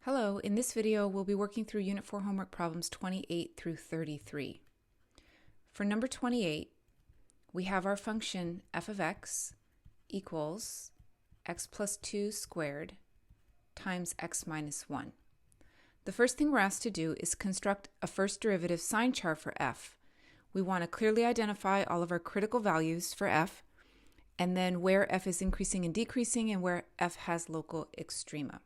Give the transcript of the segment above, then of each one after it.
Hello, in this video we'll be working through Unit 4 homework problems 28 through 33. For number 28, we have our function f of x equals x plus 2 squared times x minus 1. The first thing we're asked to do is construct a first derivative sign chart for f. We want to clearly identify all of our critical values for f, and then where f is increasing and decreasing and where f has local extrema.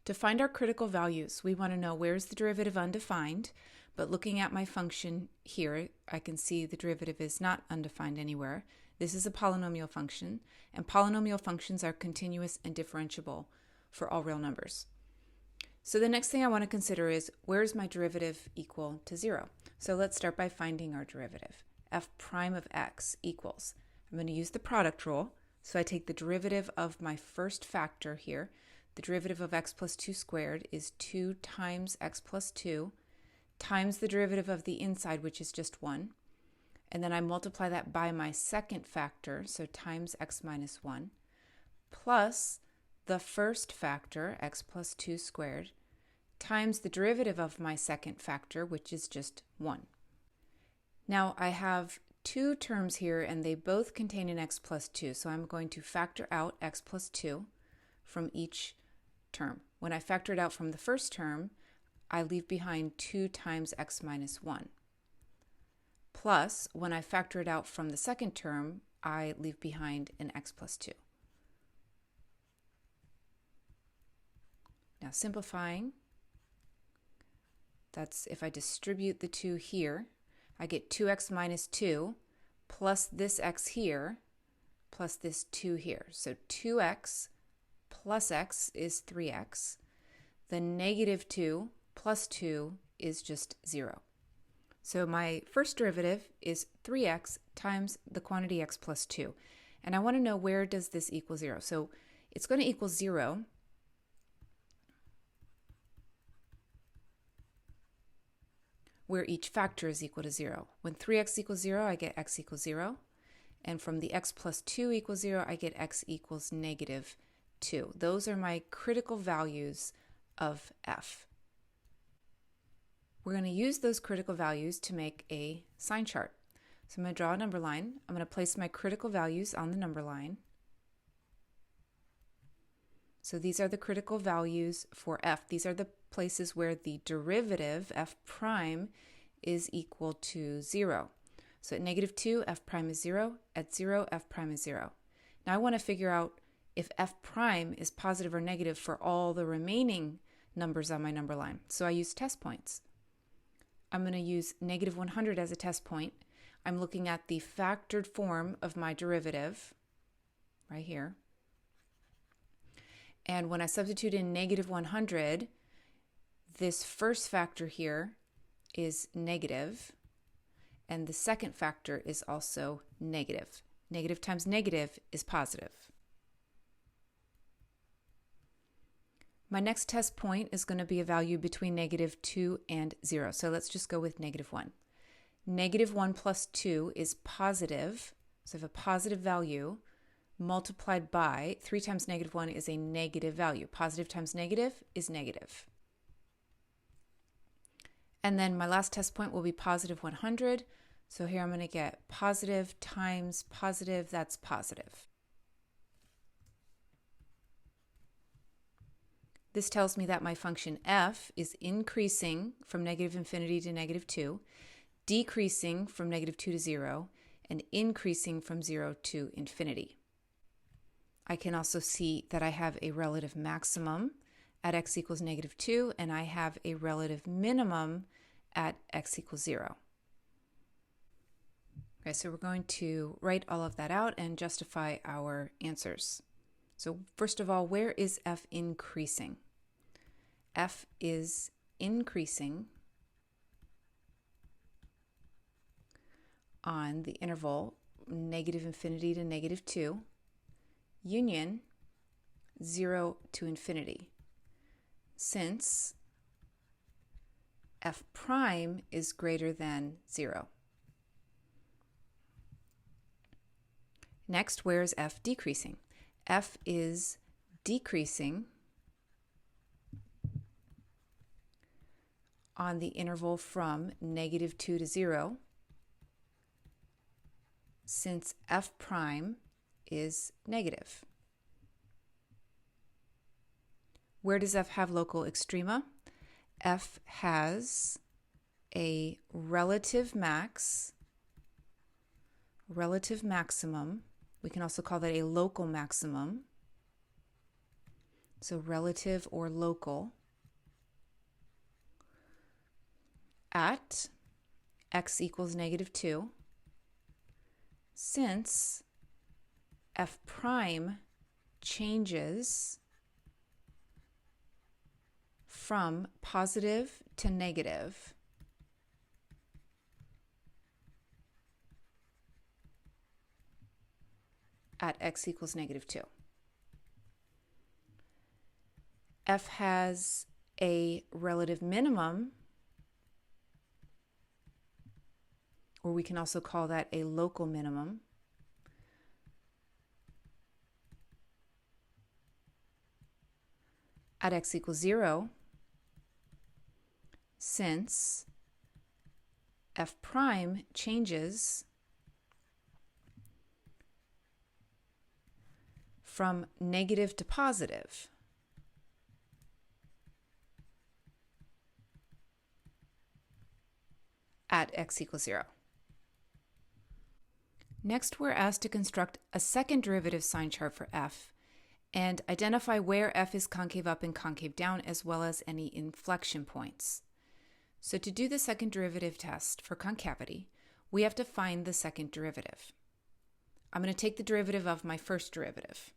To find our critical values, we want to know where is the derivative undefined, but looking at my function here, I can see the derivative is not undefined anywhere. This is a polynomial function, and polynomial functions are continuous and differentiable for all real numbers. So the next thing I want to consider is where is my derivative equal to 0? So let's start by finding our derivative. F prime of x equals, I'm going to use the product rule, so I take the derivative of my first factor here. The derivative of x plus 2 squared is 2 times x plus 2 times the derivative of the inside, which is just 1. And then I multiply that by my second factor, so times x minus 1, plus the first factor, x plus 2 squared, times the derivative of my second factor, which is just 1. Now I have two terms here, and they both contain an x plus 2, so I'm going to factor out x plus 2 from each term. When I factor it out from the first term, I leave behind 2 times x minus 1. Plus, when I factor it out from the second term, I leave behind an x plus 2. Now simplifying, that's if I distribute the 2 here, I get 2x minus 2 plus this x here plus this 2 here. So 2x plus x is 3x. The negative 2 plus 2 is just 0. So my first derivative is 3x times the quantity x plus 2. And I want to know, where does this equal 0? So it's going to equal 0 where each factor is equal to 0. When 3x equals 0, I get x equals 0. And from the x plus 2 equals 0, I get x equals negative 2. Those are my critical values of f. We're going to use those critical values to make a sign chart. So I'm going to draw a number line. I'm going to place my critical values on the number line. So these are the critical values for f. These are the places where the derivative, f prime, is equal to 0. So at negative 2, f prime is 0. At 0, f prime is 0. Now I want to figure out if f prime is positive or negative for all the remaining numbers on my number line. So I use test points. I'm going to use negative 100 as a test point. I'm looking at the factored form of my derivative right here. And when I substitute in negative 100, this first factor here is negative, and the second factor is also negative. Negative times negative is positive. My next test point is going to be a value between negative 2 and 0. So let's just go with negative 1. Negative 1 plus 2 is positive. So I have a positive value multiplied by 3 times negative 1 is a negative value. Positive times negative is negative. And then my last test point will be positive 100. So here I'm going to get positive times positive, that's positive. This tells me that my function f is increasing from negative infinity to negative 2, decreasing from negative 2 to 0, and increasing from 0 to infinity. I can also see that I have a relative maximum at x equals negative 2, and I have a relative minimum at x equals 0. Okay, so we're going to write all of that out and justify our answers. So first of all, where is f increasing? F is increasing on the interval negative infinity to negative 2, union 0 to infinity, since f prime is greater than 0. Next, where is f decreasing? F is decreasing on the interval from -2 to 0, since f prime is negative. Where does f have local extrema? F has a relative maximum. We can also call that a local maximum. So relative or local at x equals -2, since f prime changes from positive to negative at x equals -2. F has a relative minimum, or we can also call that a local minimum, at x equals 0, since f prime changes from negative to positive at x equals 0. Next, we're asked to construct a second derivative sign chart for f and identify where f is concave up and concave down, as well as any inflection points. So to do the second derivative test for concavity, we have to find the second derivative. I'm going to take the derivative of my first derivative.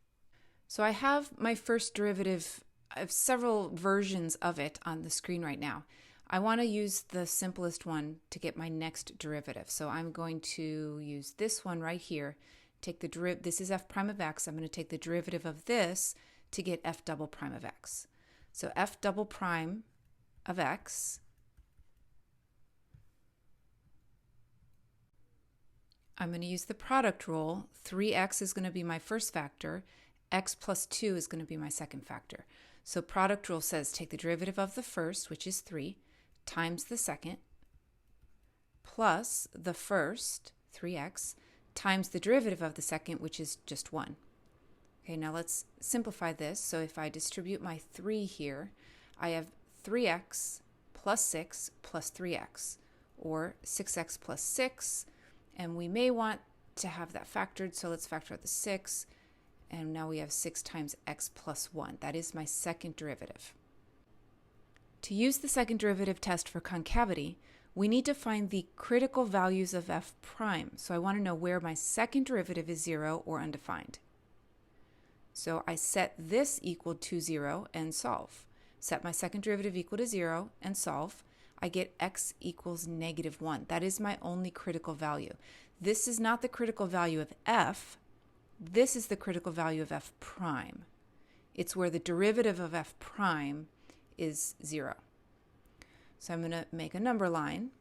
So I have my first derivative. I have several versions of it on the screen right now. I want to use the simplest one to get my next derivative. So I'm going to use this one right here. Take the this is f prime of x. I'm going to take the derivative of this to get f double prime of x. So f double prime of x I'm going to use the product rule. 3x is going to be my first factor. X plus 2 is going to be my second factor. So product rule says take the derivative of the first, which is 3, times the second, plus the first, 3x, times the derivative of the second, which is just 1. Okay, now let's simplify this. So if I distribute my 3 here, I have 3x plus 6 plus 3x, or 6x plus 6, and we may want to have that factored, so let's factor out the 6, and now we have 6 times x plus 1. That is my second derivative. To use the second derivative test for concavity, we need to find the critical values of f prime. So I want to know where my second derivative is 0 or undefined. So I set this equal to 0 and solve. Set my second derivative equal to 0 and solve. I get x equals -1. That is my only critical value. This is not the critical value of f. This is the critical value of f prime. It's where the derivative of f prime is 0. So I'm going to make a number line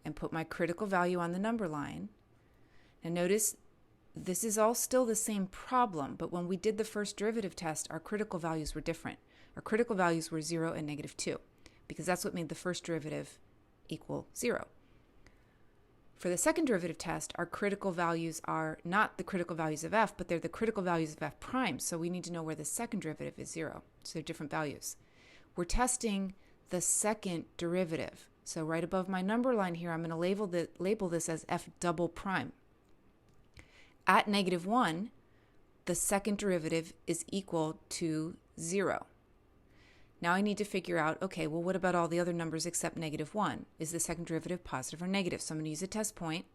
and put my critical value on the number line. And notice this is all still the same problem, but when we did the first derivative test, our critical values were different. Our critical values were 0 and -2, because that's what made the first derivative equal 0. For the second derivative test, our critical values are not the critical values of f, but they're the critical values of f prime, so we need to know where the second derivative is 0. So they're different values. We're testing the second derivative. So right above my number line here, I'm going to label this as f double prime. At -1, the second derivative is equal to 0. Now I need to figure out, okay, well, what about all the other numbers except -1? Is the second derivative positive or negative? So I'm going to use a test point,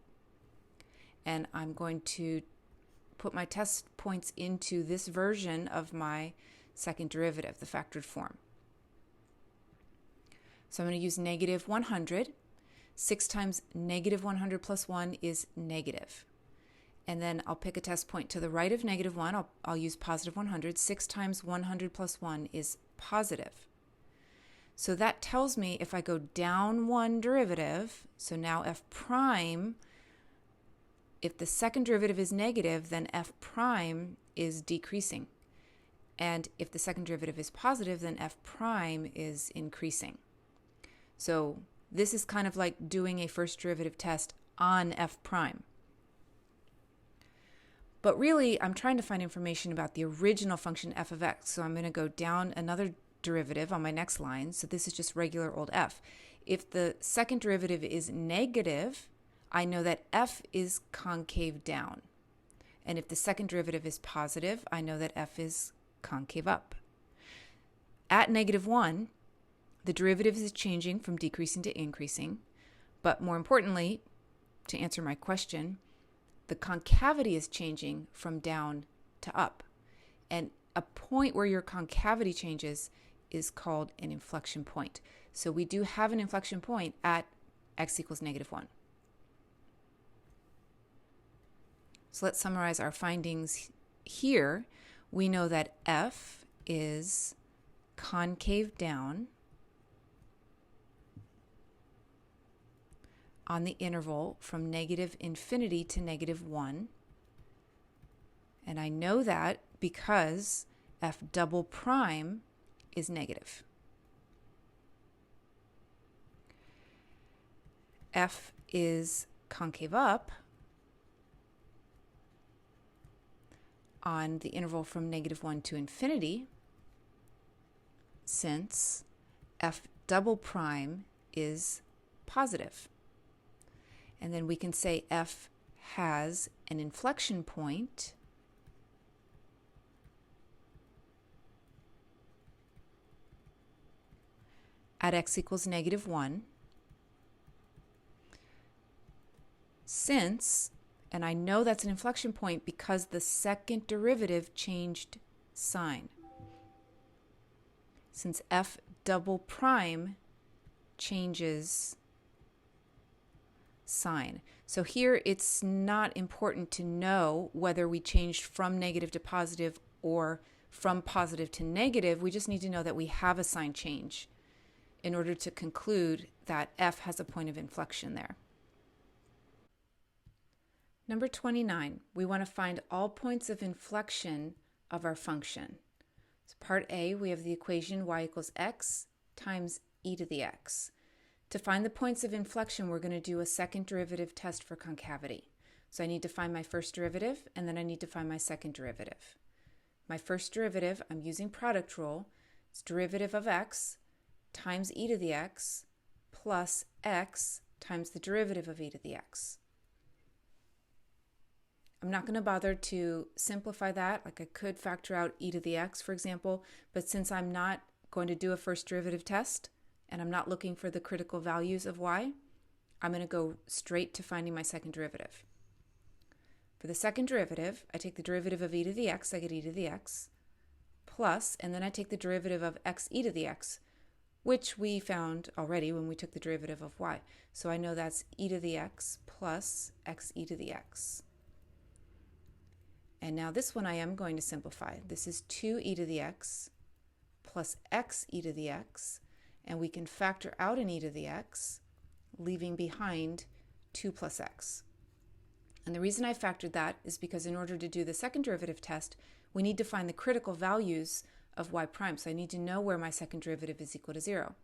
and I'm going to put my test points into this version of my second derivative, the factored form. So I'm going to use -100. 6 times -100 plus 1 is negative. And then I'll pick a test point to the right of -1. I'll use positive 100. 6 times 100 plus 1 is positive. So that tells me if I go down one derivative, so now f prime, if the second derivative is negative, then f prime is decreasing. And if the second derivative is positive, then f prime is increasing. So this is kind of like doing a first derivative test on f prime. But really, I'm trying to find information about the original function f of x. So I'm going to go down another derivative on my next line. So this is just regular old f. If the second derivative is negative, I know that f is concave down. And if the second derivative is positive, I know that f is concave up. At -1, the derivative is changing from decreasing to increasing. But more importantly, to answer my question, the concavity is changing from down to up. And a point where your concavity changes is called an inflection point. So we do have an inflection point at x equals -1. So let's summarize our findings here. We know that f is concave down on the interval from -infinity to -1. And I know that because f double prime is negative. F is concave up on the interval from -1 to infinity, since f double prime is positive. And then we can say f has an inflection point at x equals -1, since, and I know that's an inflection point because the second derivative changed sign. Since f double prime changes sign. So here it's not important to know whether we changed from negative to positive or from positive to negative. We just need to know that we have a sign change in order to conclude that f has a point of inflection there. Number 29, we want to find all points of inflection of our function. So part A, we have the equation y equals x times e to the x. To find the points of inflection, we're going to do a second derivative test for concavity. So I need to find my first derivative, and then I need to find my second derivative. My first derivative, I'm using product rule. It's derivative of x times e to the x plus x times the derivative of e to the x. I'm not going to bother to simplify that. Like I could factor out e to the x, for example, but since I'm not going to do a first derivative test and I'm not looking for the critical values of y, I'm going to go straight to finding my second derivative. For the second derivative, I take the derivative of e to the x, I get e to the x, plus, and then I take the derivative of x e to the x, which we found already when we took the derivative of y. So I know that's e to the x plus x e to the x. And now this one I am going to simplify. This is 2e to the x plus x e to the x, and we can factor out an e to the x, leaving behind 2 plus x. And the reason I factored that is because in order to do the second derivative test, we need to find the critical values of y prime. So I need to know where my second derivative is equal to 0.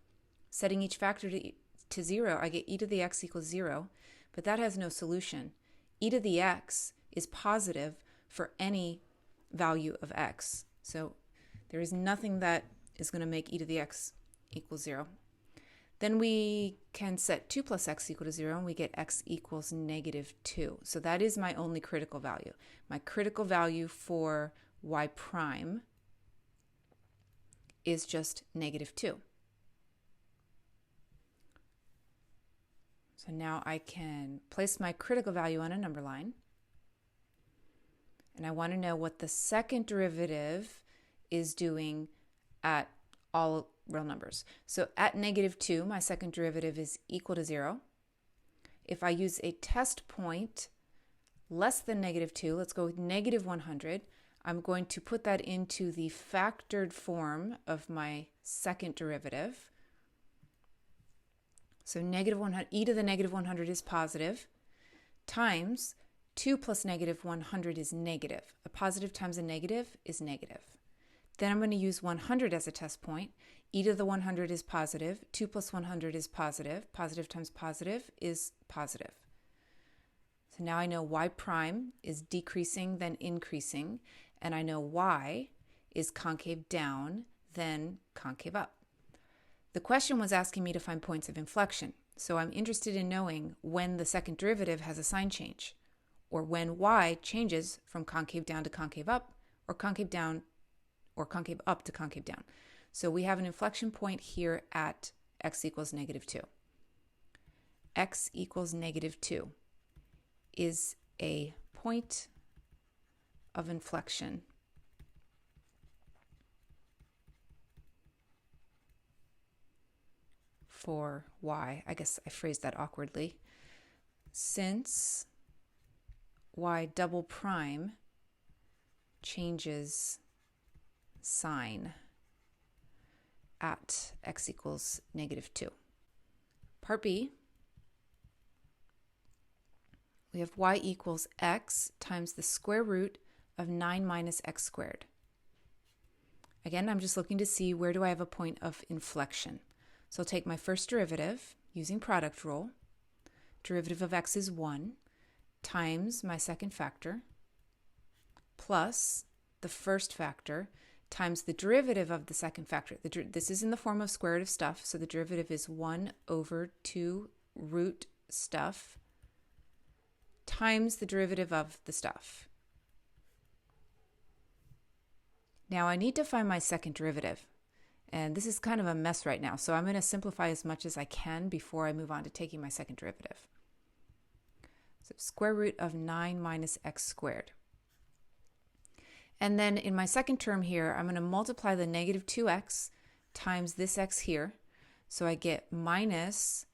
Setting each factor to 0, I get e to the x equals 0, but that has no solution. E to the x is positive for any value of x. So there is nothing that is going to make e to the x equal 0. Then we can set 2 plus x equal to 0, and we get x equals -2. So that is my only critical value. My critical value for y prime is just -2. So now I can place my critical value on a number line. And I want to know what the second derivative is doing at all real numbers. So at -2, my second derivative is equal to 0. If I use a test point less than -2, let's go with -100, I'm going to put that into the factored form of my second derivative. So -100, e to the -100 is positive, times 2 plus -100 is negative. A positive times a negative is negative. Then I'm going to use 100 as a test point. E to the 100 is positive. 2 plus 100 is positive. Positive times positive is positive. So now I know y prime is decreasing, then increasing, and I know y is concave down, then concave up. The question was asking me to find points of inflection, so I'm interested in knowing when the second derivative has a sign change, or when y changes from concave down to concave up, or concave down or concave up to concave down. So we have an inflection point here at x equals -2. X equals -2 is a point of inflection for y. I guess I phrased that awkwardly. Since y double prime changes sign at x equals -2. Part B, we have y equals x times the square root of 9 minus x squared. Again, I'm just looking to see where do I have a point of inflection. So I'll take my first derivative using product rule. Derivative of x is 1 times my second factor plus the first factor times the derivative of the second factor. This is in the form of square root of stuff, so the derivative is 1 over 2 root stuff times the derivative of the stuff. Now I need to find my second derivative, and this is kind of a mess right now, so I'm going to simplify as much as I can before I move on to taking my second derivative. So square root of 9 minus x squared. And then in my second term here, I'm going to multiply the -2x times this x here. So I get minus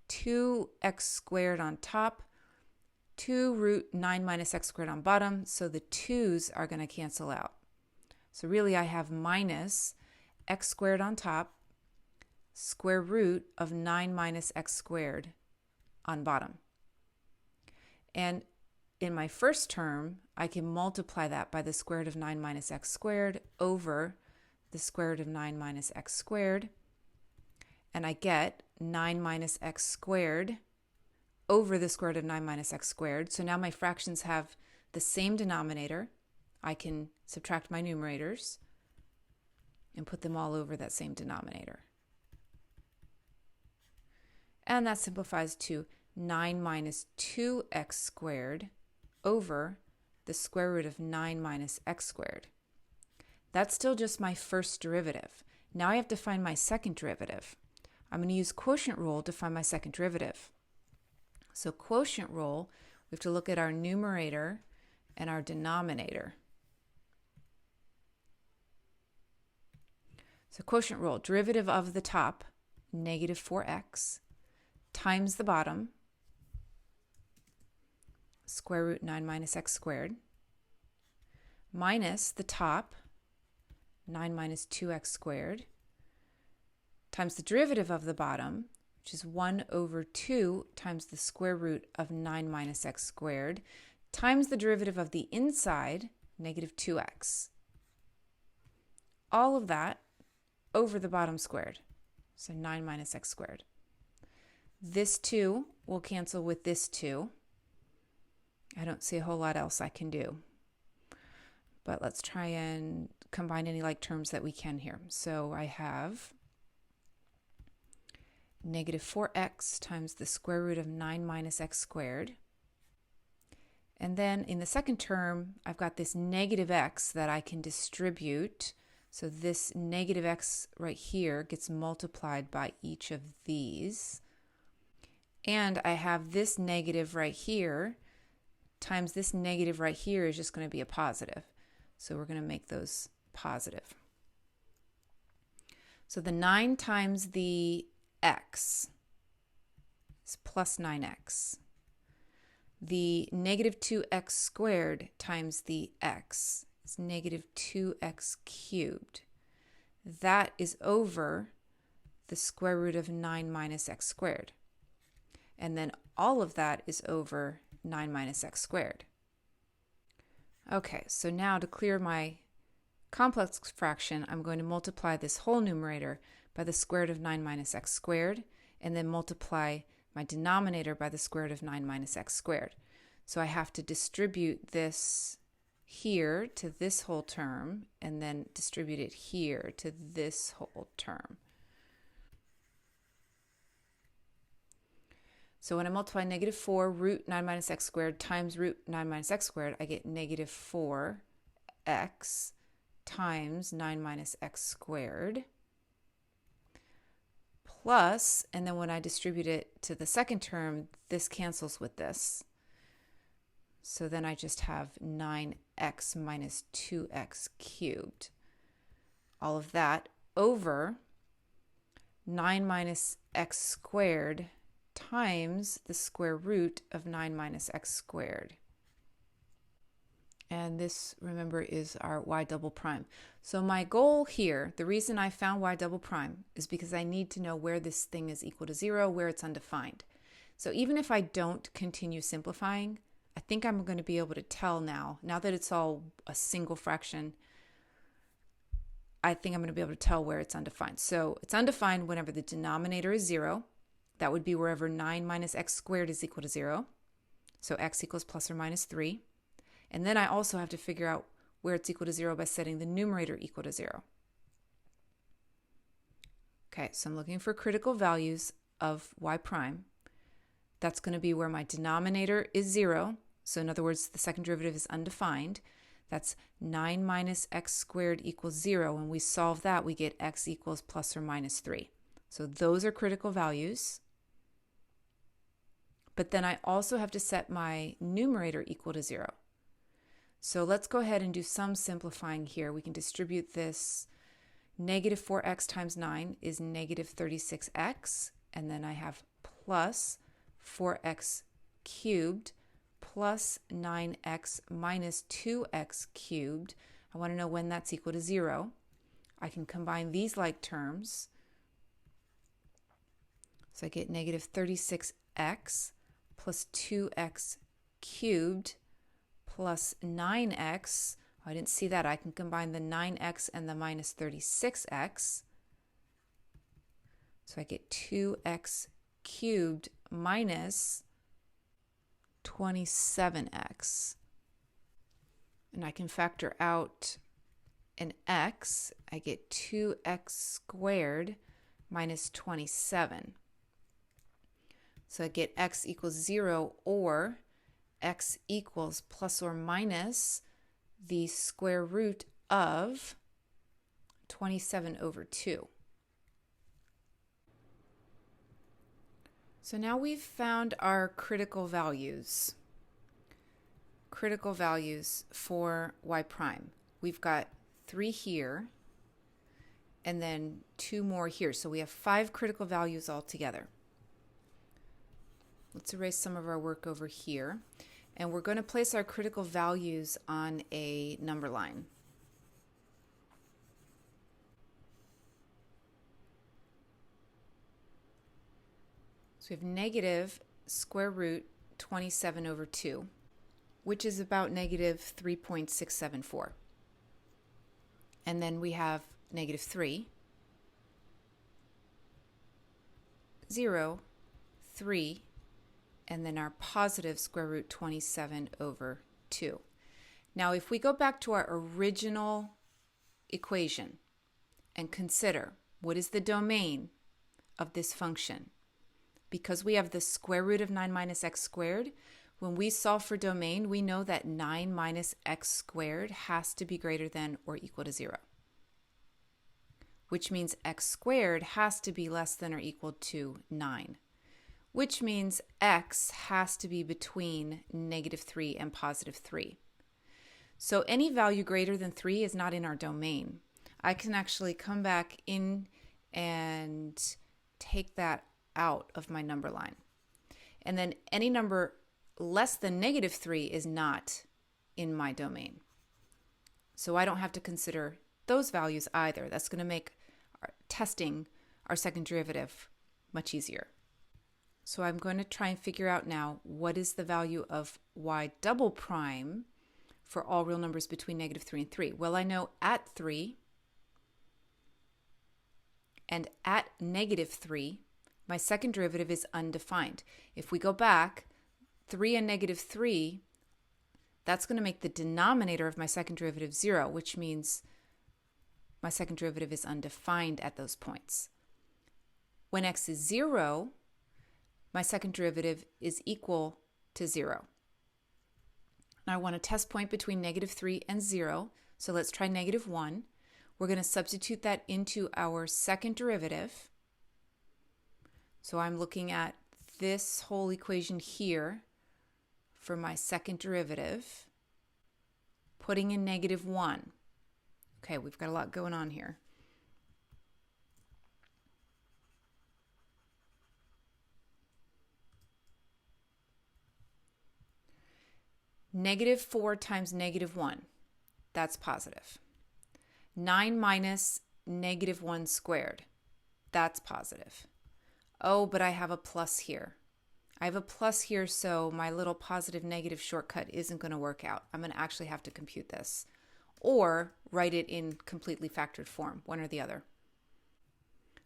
2x squared on top, 2 root 9 minus x squared on bottom. So the 2's are going to cancel out. So really I have minus x squared on top, square root of 9 minus x squared on bottom. And in my first term, I can multiply that by the square root of 9 minus x squared over the square root of 9 minus x squared. And I get 9 minus x squared over the square root of 9 minus x squared. So now my fractions have the same denominator. I can subtract my numerators and put them all over that same denominator. And that simplifies to 9 minus 2x squared over the square root of 9 minus x squared. That's still just my first derivative. Now I have to find my second derivative. I'm going to use quotient rule to find my second derivative. So quotient rule, we have to look at our numerator and our denominator. So quotient rule, derivative of the top, -4x, times the bottom, square root 9 minus x squared, minus the top, 9 minus 2x squared, times the derivative of the bottom, which is 1 over 2 times the square root of 9 minus x squared, times the derivative of the inside, -2x. All of that over the bottom squared, so 9 minus x squared. This 2 will cancel with this 2. I don't see a whole lot else I can do. But let's try and combine any like terms that we can here. So I have -4x times the square root of 9 minus x squared. And then in the second term, I've got this -x that I can distribute. So this -x right here gets multiplied by each of these. And I have this negative right here times this negative right here is just going to be a positive. So we're going to make those positive. So the 9 times the x is plus 9x. The -2x squared times the x is -2x cubed. That is over the square root of 9 minus x squared. And then all of that is over 9 minus x squared. Okay, so now to clear my complex fraction, I'm going to multiply this whole numerator by the square root of 9 minus x squared, and then multiply my denominator by the square root of 9 minus x squared. So I have to distribute this here to this whole term, and then distribute it here to this whole term. So when I multiply negative 4 root 9 minus x squared times root 9 minus x squared, I get negative 4x times 9 minus x squared plus, and then when I distribute it to the second term, this cancels with this. So then I just have 9x minus 2x cubed. All of that over 9 minus x squared times the square root of 9 minus x squared. And this, remember, is our y double prime. So my goal here, the reason I found y double prime, is because I need to know where this thing is equal to 0, where it's undefined. So even if I don't continue simplifying, I think I'm going to be able to tell now that it's all a single fraction, I think I'm going to be able to tell where it's undefined. So it's undefined whenever the denominator is 0. That would be wherever 9 minus x squared is equal to 0. So x equals plus or minus 3. And then I also have to figure out where it's equal to 0 by setting the numerator equal to 0. Okay, so I'm looking for critical values of y prime. That's going to be where my denominator is 0. So in other words, the second derivative is undefined. That's 9 minus x squared equals 0. When we solve that, we get x equals plus or minus 3. So those are critical values. But then I also have to set my numerator equal to 0. So let's go ahead and do some simplifying here. We can distribute this. Negative 4x times 9 is negative 36x. And then I have plus 4x cubed plus 9x minus 2x cubed. I want to know when that's equal to 0. I can combine these like terms. So I get negative 36x plus 2x cubed plus 9x. Oh, I didn't see that. I can combine the 9x and the minus 36x. So I get 2x cubed minus 27x. And I can factor out an x. I get 2x squared minus 27. So I get x equals 0, or x equals plus or minus the square root of 27 over 2. So now we've found our critical values for y prime. We've got 3 here and then 2 more here. So we have 5 critical values altogether. Let's erase some of our work over here. And we're going to place our critical values on a number line. So we have negative square root 27 over 2, which is about negative 3.674. And then we have negative 3, 0, 3, and then our positive square root 27 over 2. Now, if we go back to our original equation and consider what is the domain of this function, because we have the square root of 9 minus x squared, when we solve for domain, we know that 9 minus x squared has to be greater than or equal to 0, which means x squared has to be less than or equal to 9. Which means x has to be between negative 3 and positive 3. So any value greater than 3 is not in our domain. I can actually come back in and take that out of my number line. And then any number less than negative 3 is not in my domain. So I don't have to consider those values either. That's going to make testing our second derivative much easier. So I'm going to try and figure out now what is the value of y double prime for all real numbers between negative 3 and 3? Well, I know at 3 and at negative 3, my second derivative is undefined. If we go back, 3 and negative 3, that's going to make the denominator of my second derivative 0, which means my second derivative is undefined at those points. When x is 0, my second derivative is equal to 0. Now I want a test point between negative 3 and 0, so let's try negative 1. We're going to substitute that into our second derivative. So I'm looking at this whole equation here for my second derivative, putting in negative 1. Okay, we've got a lot going on here. Negative 4 times negative 1, that's positive. 9 minus negative 1 squared, that's positive. Oh, but I have a plus here. I have a plus here, so my little positive negative shortcut isn't going to work out. I'm going to actually have to compute this or write it in completely factored form, one or the other.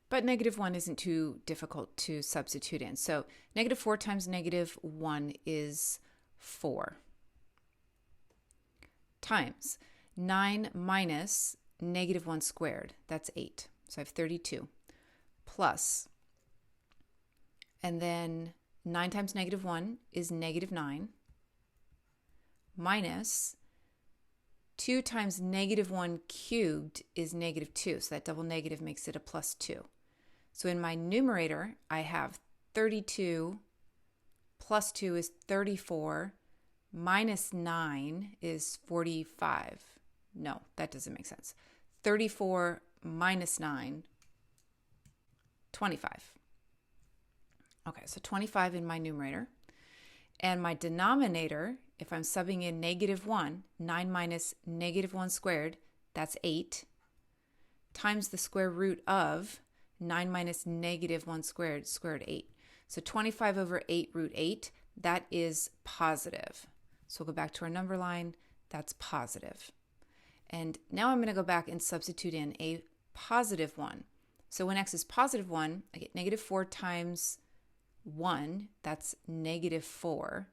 But negative 1 isn't too difficult to substitute in. So negative 4 times negative 1 is 4. Times 9 minus negative 1 squared, that's 8. So I have 32. Plus, and then 9 times negative 1 is negative 9. Minus 2 times negative 1 cubed is negative 2. So that double negative makes it a plus 2. So in my numerator, I have 32 plus 2 is 34. Minus 9 is 45. No, that doesn't make sense. 34 minus 9, 25. Okay, so 25 in my numerator. And my denominator, if I'm subbing in negative 1, 9 minus negative 1 squared, that's 8, times the square root of 9 minus negative 1 squared, square root 8. So 25 over 8 root 8, that is positive. So we'll go back to our number line, that's positive. And now I'm going to go back and substitute in a positive 1. So when x is positive 1, I get negative 4 times 1, that's negative 4.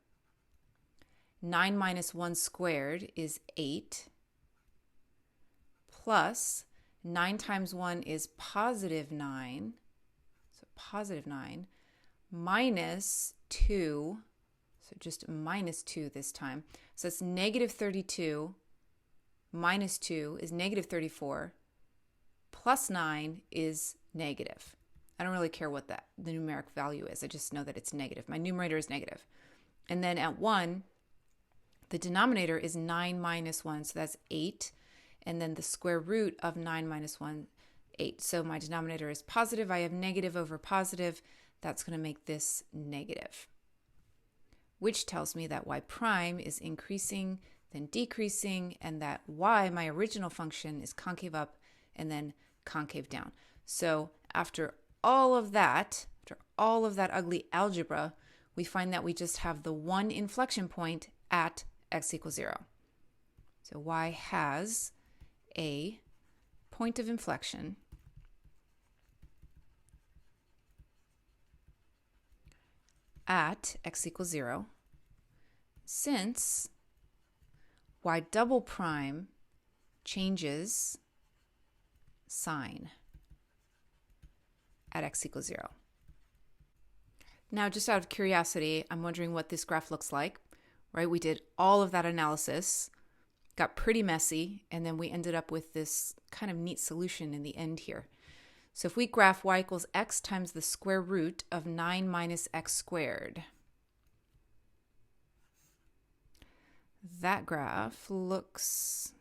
9 minus 1 squared is 8. Plus 9 times 1 is positive 9. So positive 9 minus 2. So just minus 2 this time. So it's negative 32 minus 2 is negative 34. Plus 9 is negative. I don't really care what the numeric value is. I just know that it's negative. My numerator is negative. And then at 1, the denominator is 9 minus 1, so that's 8. And then the square root of 9 minus 1, 8. So my denominator is positive. I have negative over positive. That's going to make this negative, which tells me that y prime is increasing, then decreasing, and that y, my original function, is concave up and then concave down. So after all of that ugly algebra, we find that we just have the one inflection point at x equals 0. So y has a point of inflection at x equals 0, since y double prime changes sign at x equals 0. Now, just out of curiosity, I'm wondering what this graph looks like, right? We did all of that analysis, got pretty messy, and then we ended up with this kind of neat solution in the end here. So if we graph y equals x times the square root of 9 minus x squared, that graph looks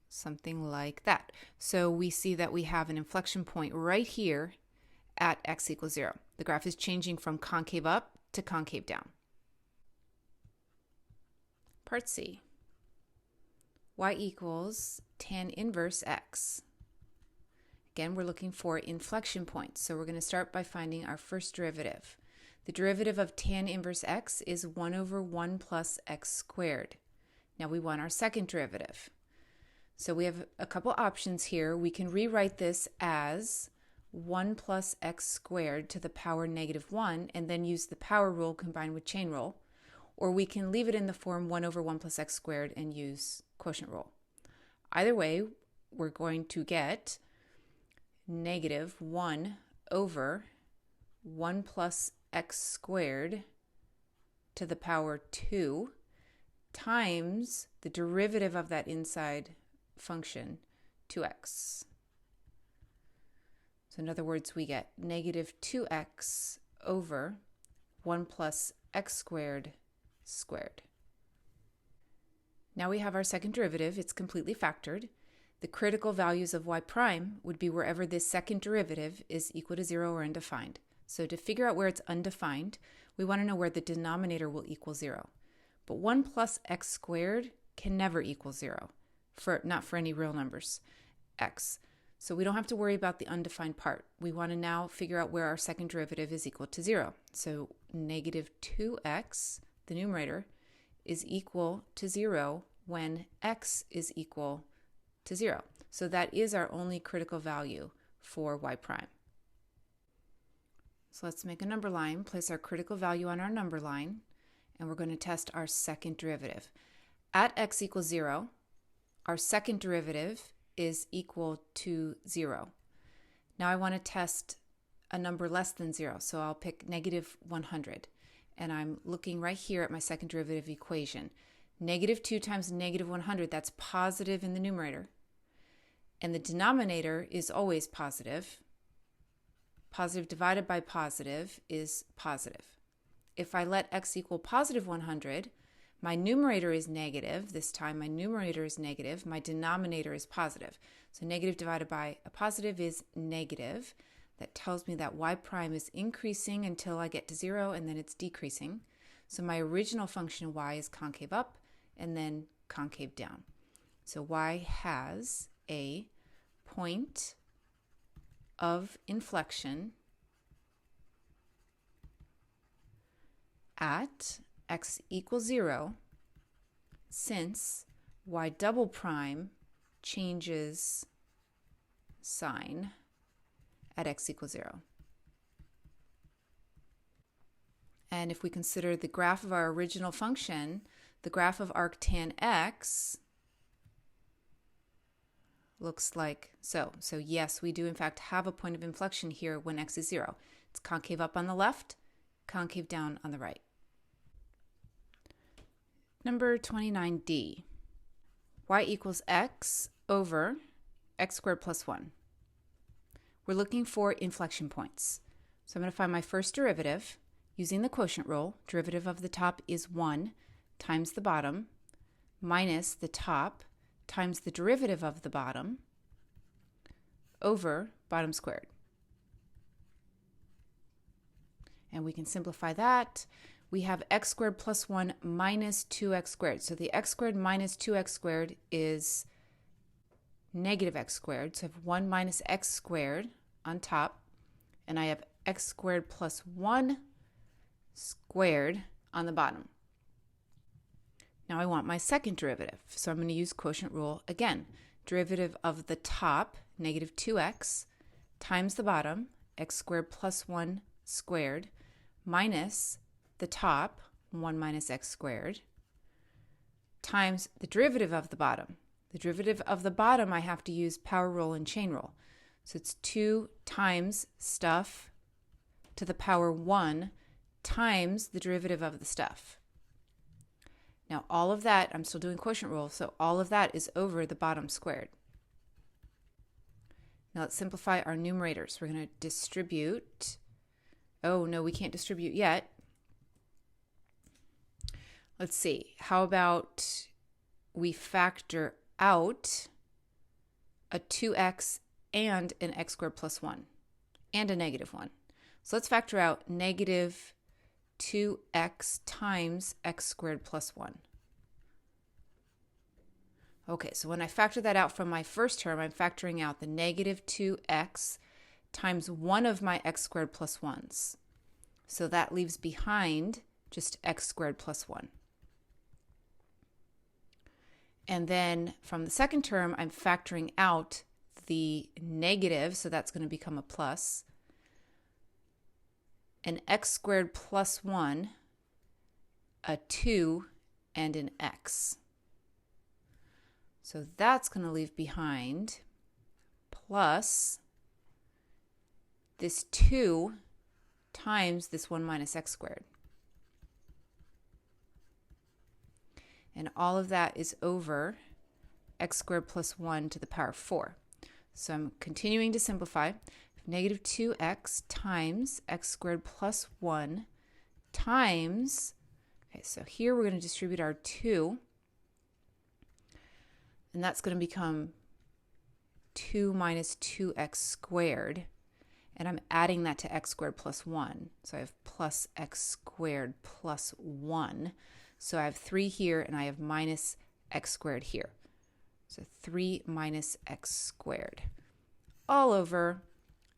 something like that. So we see that we have an inflection point right here at x equals 0. The graph is changing from concave up to concave down. Part C. Y equals tan inverse x. Again, we're looking for inflection points. So we're going to start by finding our first derivative. The derivative of tan inverse x is 1 over 1 plus x squared. Now we want our second derivative. So we have a couple options here. We can rewrite this as 1 plus x squared to the power negative 1 and then use the power rule combined with chain rule. Or we can leave it in the form 1 over 1 plus x squared and use quotient rule. Either way, we're going to get negative 1 over 1 plus x squared to the power 2 times the derivative of that inside function, 2x. So in other words, we get negative 2x over 1 plus x squared squared. Now we have our second derivative. It's completely factored. The critical values of y prime would be wherever this second derivative is equal to 0 or undefined. So to figure out where it's undefined, we want to know where the denominator will equal 0. But 1 plus x squared can never equal 0, not for any real numbers, x. So we don't have to worry about the undefined part. We want to now figure out where our second derivative is equal to 0. So negative 2x, the numerator, is equal to 0 when x is equal to 0. So that is our only critical value for y prime. So let's make a number line, place our critical value on our number line, and we're going to test our second derivative. At x equals 0, our second derivative is equal to 0. Now I want to test a number less than 0, so I'll pick negative 100. And I'm looking right here at my second derivative equation. Negative 2 times negative 100, that's positive in the numerator. And the denominator is always positive. Positive divided by positive is positive. If I let x equal positive 100, my numerator is negative. This time my numerator is negative. My denominator is positive. So negative divided by a positive is negative. That tells me that y prime is increasing until I get to 0, and then it's decreasing. So my original function y is concave up and then concave down. So y has a point of inflection at x equals 0 since y double prime changes sign at x equals 0. And if we consider the graph of our original function, the graph of arctan x looks like so. So yes, we do in fact have a point of inflection here when x is 0. It's concave up on the left, concave down on the right. Number 29D. Y equals x over x squared plus 1. We're looking for inflection points. So I'm going to find my first derivative using the quotient rule. Derivative of the top is 1 times the bottom minus the top times the derivative of the bottom over bottom squared. And we can simplify that. We have x squared plus 1 minus 2x squared. So the x squared minus 2x squared is negative x squared. So I have 1 minus x squared on top, and I have x squared plus 1 squared on the bottom. Now I want my second derivative, so I'm going to use quotient rule again. Derivative of the top, negative 2x, times the bottom, x squared plus 1 squared, minus the top, 1 minus x squared, times the derivative of the bottom. The derivative of the bottom, I have to use power rule and chain rule. So it's 2 times stuff to the power 1 times the derivative of the stuff. Now all of that, I'm still doing quotient rule, so all of that is over the bottom squared. Now let's simplify our numerators. We're going to distribute. Oh no, we can't distribute yet. Let's see. How about we factor out a 2x and an x squared plus 1 and a negative 1. So let's factor out negative 2x times x squared plus 1. Okay, so when I factor that out from my first term, I'm factoring out the negative 2x times one of my x squared plus 1's. So that leaves behind just x squared plus 1. And then from the second term, I'm factoring out the negative, so that's going to become a plus. An x squared plus 1, a 2, and an x. So that's going to leave behind plus this 2 times this 1 minus x squared. And all of that is over x squared plus 1 to the power 4. So I'm continuing to simplify. Negative 2x times x squared plus 1 times, okay, so here we're going to distribute our 2, and that's going to become 2 minus 2x squared, and I'm adding that to x squared plus 1. So I have plus x squared plus 1. So I have 3 here, and I have minus x squared here. So 3 minus x squared all over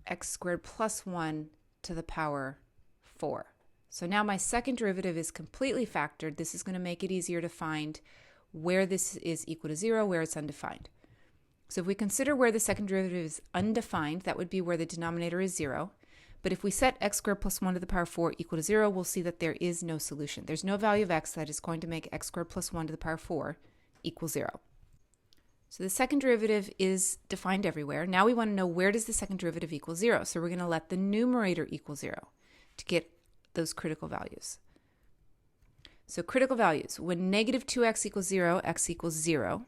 x squared plus 1 to the power 4. So now my second derivative is completely factored. This is going to make it easier to find where this is equal to 0, where it's undefined. So if we consider where the second derivative is undefined, that would be where the denominator is 0. But if we set x squared plus 1 to the power 4 equal to 0, we'll see that there is no solution. There's no value of x that is going to make x squared plus 1 to the power 4 equal 0. So the second derivative is defined everywhere. Now we want to know, where does the second derivative equal 0? So we're going to let the numerator equal 0 to get those critical values. So critical values, when negative 2x equals 0, x equals 0.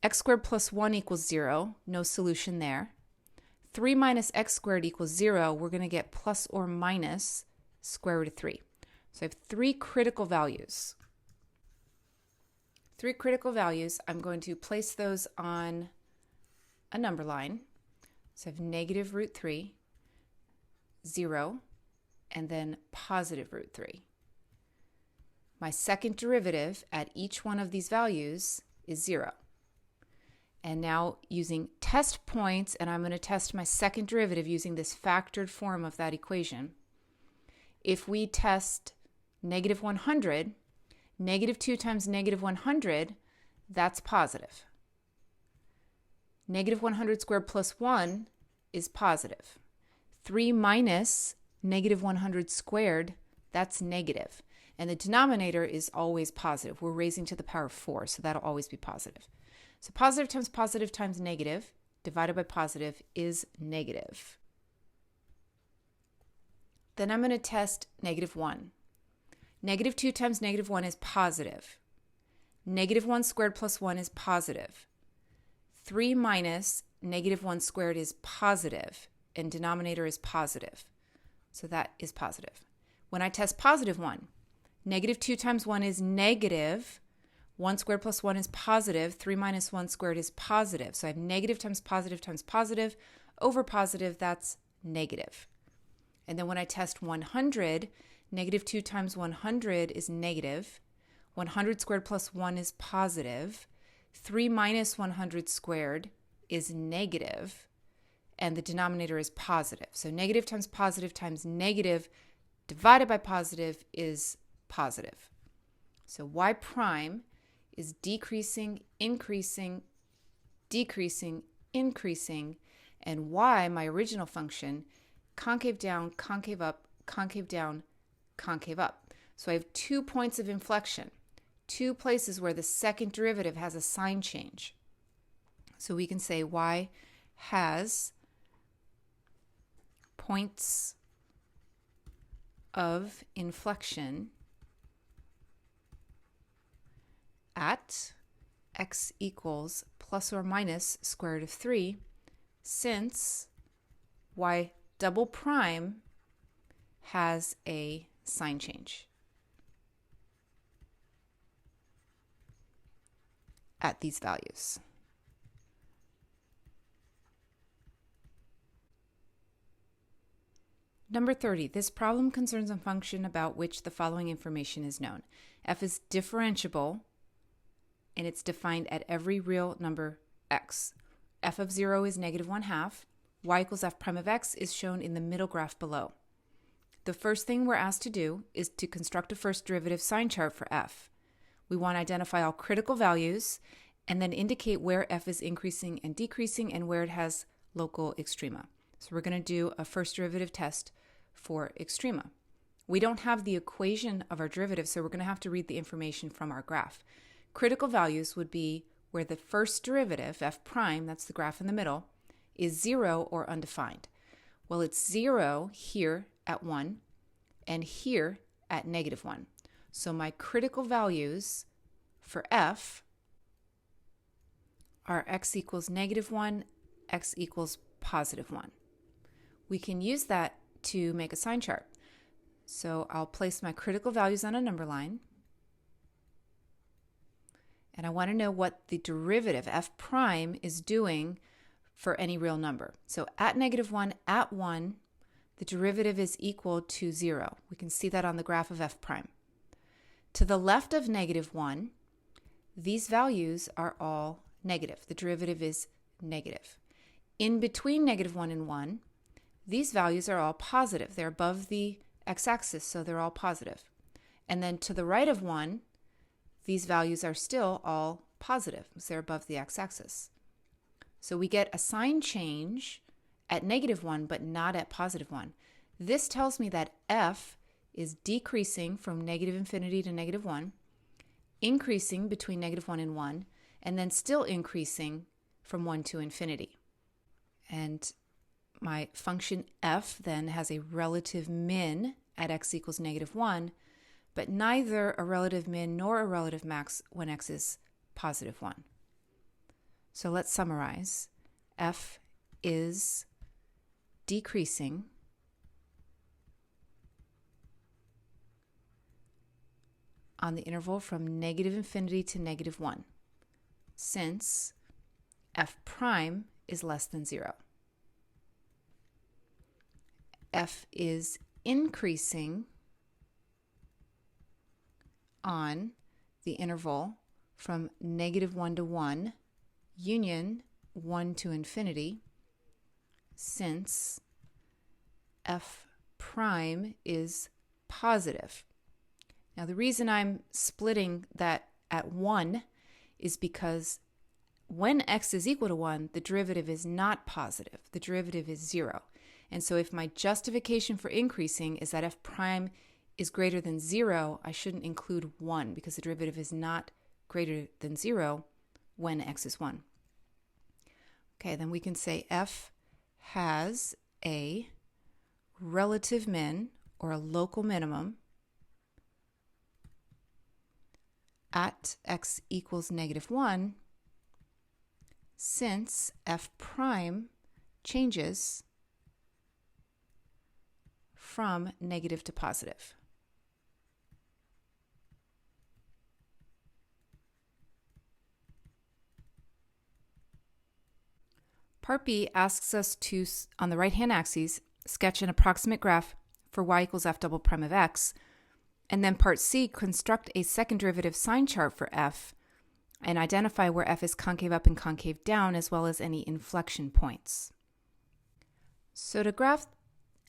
X squared plus 1 equals 0, no solution there. 3 minus x squared equals 0, we're going to get plus or minus square root of 3. So I have 3 critical values. 3 critical values, I'm going to place those on a number line. So I have negative root 3, 0, and then positive root 3. My second derivative at each one of these values is 0. And now using test points, and I'm going to test my second derivative using this factored form of that equation. If we test negative 100, negative 2 times negative 100, that's positive. Negative 100 squared plus 1 is positive. 3 minus negative 100 squared, that's negative. And the denominator is always positive. We're raising to the power of 4, so that'll always be positive. So positive times negative divided by positive is negative. Then I'm going to test negative 1. Negative 2 times negative 1 is positive. Negative 1 squared plus 1 is positive. 3 minus negative 1 squared is positive, and denominator is positive. So that is positive. When I test positive 1, negative 2 times 1 is negative. 1 squared plus 1 is positive. 3 minus 1 squared is positive. So I have negative times positive over positive, that's negative. And then when I test 100, negative 2 times 100 is negative. 100 squared plus 1 is positive. 3 minus 100 squared is negative. And the denominator is positive. So negative times negative divided by positive is positive. So y prime is decreasing, increasing, decreasing, increasing, and y, my original function, concave down, concave up, concave down, concave up. So I have 2 points of inflection, 2 places where the second derivative has a sign change. So we can say y has points of inflection at x equals plus or minus square root of 3, since y double prime has a sign change at these values. Number 30, this problem concerns a function about which the following information is known. F is differentiable, and it's defined at every real number x. F of 0 is negative 1/2. Y equals f prime of x is shown in the middle graph below. The first thing we're asked to do is to construct a first derivative sign chart for f. We want to identify all critical values and then indicate where f is increasing and decreasing and where it has local extrema. So we're going to do a first derivative test for extrema. We don't have the equation of our derivative, so we're going to have to read the information from our graph. Critical values would be where the first derivative, f prime, that's the graph in the middle, is 0 or undefined. Well, it's 0 here at 1 and here at -1. So my critical values for f are x equals -1, x equals +1. We can use that to make a sign chart. So I'll place my critical values on a number line. And I want to know what the derivative, f prime, is doing for any real number. So at -1, at 1, the derivative is equal to 0. We can see that on the graph of f prime. To the left of -1, these values are all negative. The derivative is negative. In between -1 and 1, these values are all positive. They're above the x-axis, so they're all positive. And then to the right of 1, these values are still all positive, because they're above the x-axis. So we get a sign change at -1, but not at +1. This tells me that f is decreasing from -infinity to -1, increasing between -1 and 1, and then still increasing from 1 to infinity. And my function f then has a relative min at x equals -1, but neither a relative min nor a relative max when x is +1. So let's summarize. F is decreasing on the interval from -infinity to -1, since f prime is less than 0. F is increasing on the interval from -1 to 1, union 1 to infinity, since f prime is positive. Now the reason I'm splitting that at 1 is because when x is equal to 1, the derivative is not positive. The derivative is 0. And so if my justification for increasing is that f prime is greater than 0, I shouldn't include 1 because the derivative is not greater than 0 when x is 1. Okay, then we can say f has a relative min, or a local minimum, at x equals -1, since f prime changes from negative to positive. Part B asks us to, on the right-hand axis, sketch an approximate graph for y equals f double prime of x, and then part C, construct a second derivative sign chart for f and identify where f is concave up and concave down, as well as any inflection points. So to graph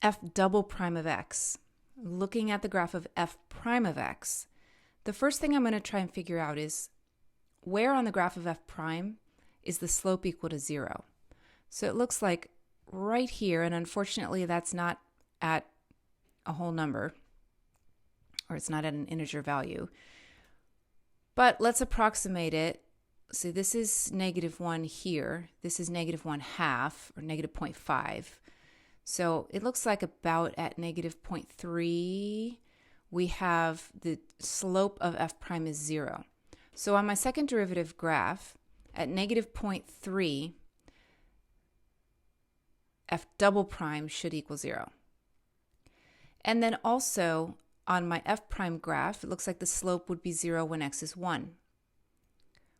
f double prime of x, looking at the graph of f prime of x, the first thing I'm going to try and figure out is where on the graph of f prime is the slope equal to 0. So it looks like right here, and unfortunately that's not at a whole number, or it's not at an integer value. But let's approximate it. So this is -1 here. This is -1/2, or -0.5. So it looks like about at -0.3, we have the slope of f prime is 0. So on my second derivative graph, at -0.3, f double prime should equal 0. And then also on my f prime graph, it looks like the slope would be 0 when x is 1.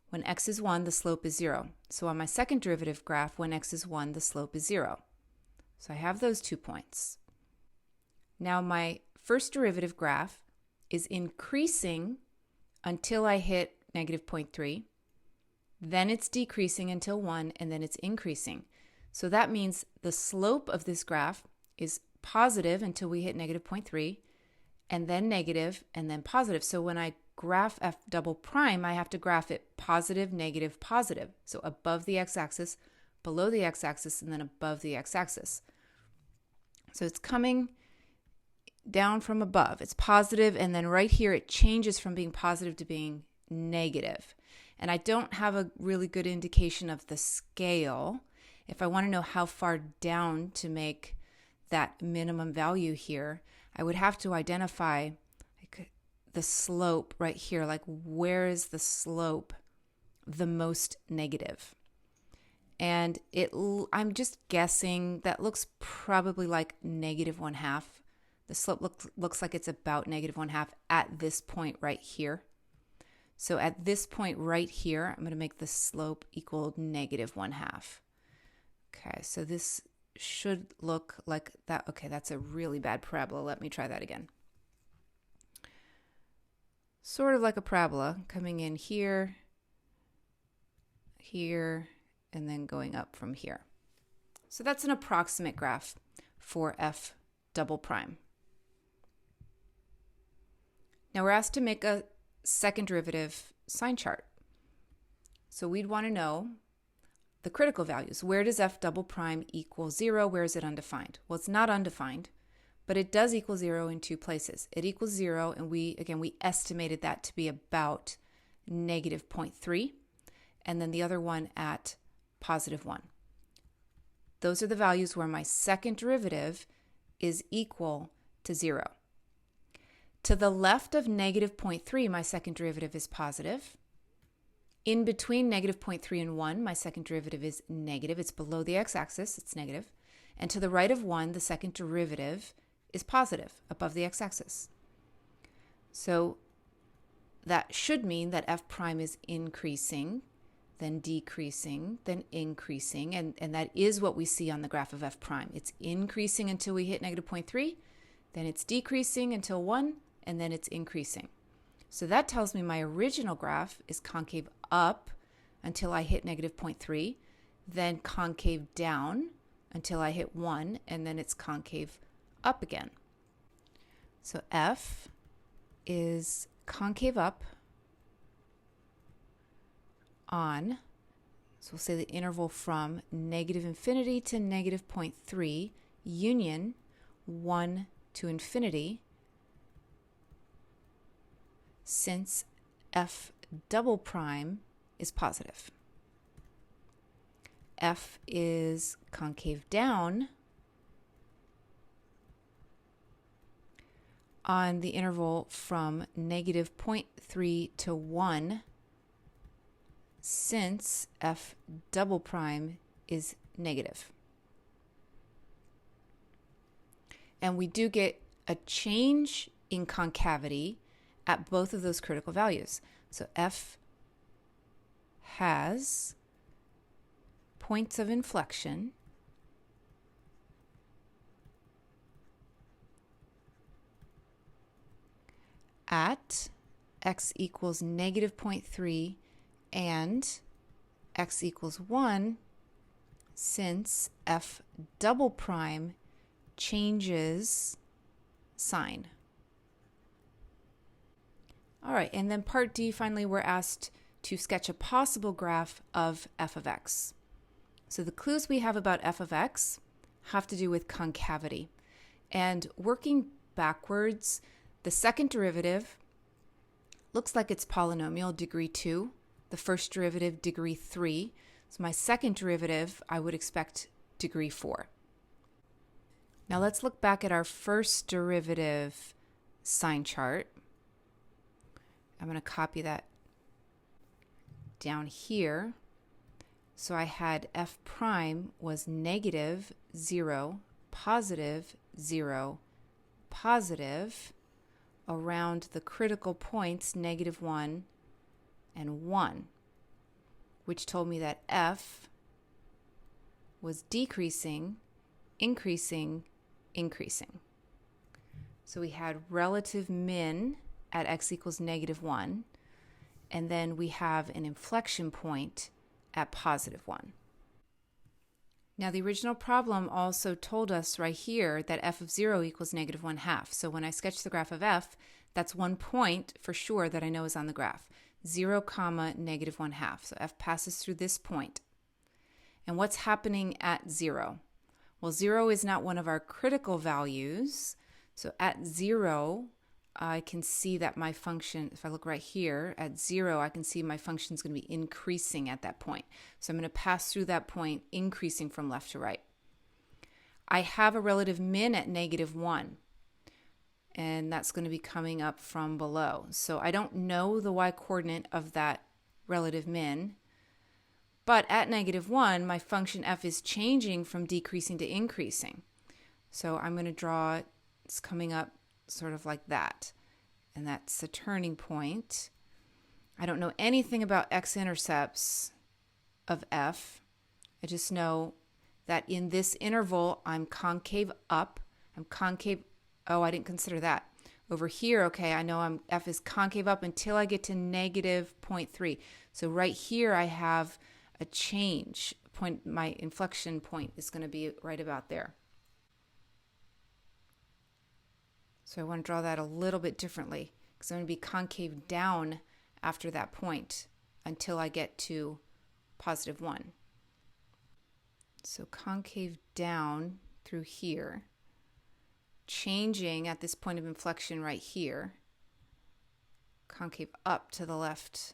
When x is 1, the slope is 0. So on my second derivative graph, when x is 1, the slope is 0. So I have those 2 points. Now my first derivative graph is increasing until I hit -0.3. Then it's decreasing until 1, and then it's increasing. So that means the slope of this graph is positive until we hit -0.3, and then negative, and then positive. So when I graph f double prime, I have to graph it positive, negative, positive. So above the x-axis, below the x-axis, and then above the x-axis. So it's coming down from above. It's positive, and then right here it changes from being positive to being negative. And I don't have a really good indication of the scale. If I want to know how far down to make that minimum value here, I would have to identify the slope right here. Like, where is the slope the most negative? And I'm just guessing that looks probably like negative 1/2. The slope looks like it's about negative 1/2 at this point right here. So at this point right here, I'm going to make the slope equal negative 1/2. Okay, so this should look like that. Okay, that's a really bad parabola. Let me try that again. Sort of like a parabola, coming in here, here, and then going up from here. So that's an approximate graph for f double prime. Now we're asked to make a second derivative sign chart. So we'd want to know the critical values. Where does f double prime equal 0? Where is it undefined? Well, it's not undefined, but it does equal 0 in two places. It equals 0, and we estimated that to be about negative 0.3, and then the other one at positive 1. Those are the values where my second derivative is equal to 0. To the left of negative 0.3, my second derivative is positive. In between negative 0.3 and 1, my second derivative is negative. It's below the x-axis, it's negative. And to the right of 1, the second derivative is positive, above the x-axis. So that should mean that f prime is increasing, then decreasing, then increasing, and that is what we see on the graph of f prime. It's increasing until we hit negative 0.3, then it's decreasing until 1, and then it's increasing. So that tells me my original graph is concave up until I hit negative 0.3, then concave down until I hit 1, and then it's concave up again. So f is concave up on, so we'll say the interval from negative infinity to negative 0.3, union 1 to infinity, since f double prime is positive. F is concave down on the interval from negative 0.3 to 1, since f double prime is negative. And we do get a change in concavity at both of those critical values. So f has points of inflection at x equals negative 0.3 and x equals 1, since f double prime changes sign. All right, and then part D, finally, we're asked to sketch a possible graph of f of x. So the clues we have about f of x have to do with concavity. And working backwards, the second derivative looks like it's polynomial, degree 2. The first derivative, degree 3. So my second derivative, I would expect degree 4. Now let's look back at our first derivative sign chart. I'm going to copy that down here. So I had f prime was negative 0, positive 0, positive around the critical points negative 1 and 1, which told me that f was decreasing, increasing, increasing. So we had relative min at x equals negative 1, and then we have an inflection point at positive 1. Now the original problem also told us right here that f of 0 equals negative 1/2. So when I sketch the graph of f, That's 1 point for sure that I know is on the graph. 0, negative 1/2. So f passes through this point. And what's happening at 0? Well, 0 is not one of our critical values. So at 0, I can see that my function, if I look right here, at 0, I can see my function is going to be increasing at that point. So I'm going to pass through that point, increasing from left to right. I have a relative min at negative 1, and that's going to be coming up from below. So I don't know the y-coordinate of that relative min, but at negative 1, my function f is changing from decreasing to increasing. So I'm going to draw, it's coming up sort of like that, and that's the turning point. I don't know anything about x-intercepts of f. I just know that in this interval, I'm concave up. I'm concave, oh, I didn't consider that. Over here, okay, I know f is concave up until I get to negative 0.3. So right here, I have a change point. My inflection point is going to be right about there. So I want to draw that a little bit differently because I'm going to be concave down after that point until I get to positive 1. So concave down through here, changing at this point of inflection right here, concave up to the left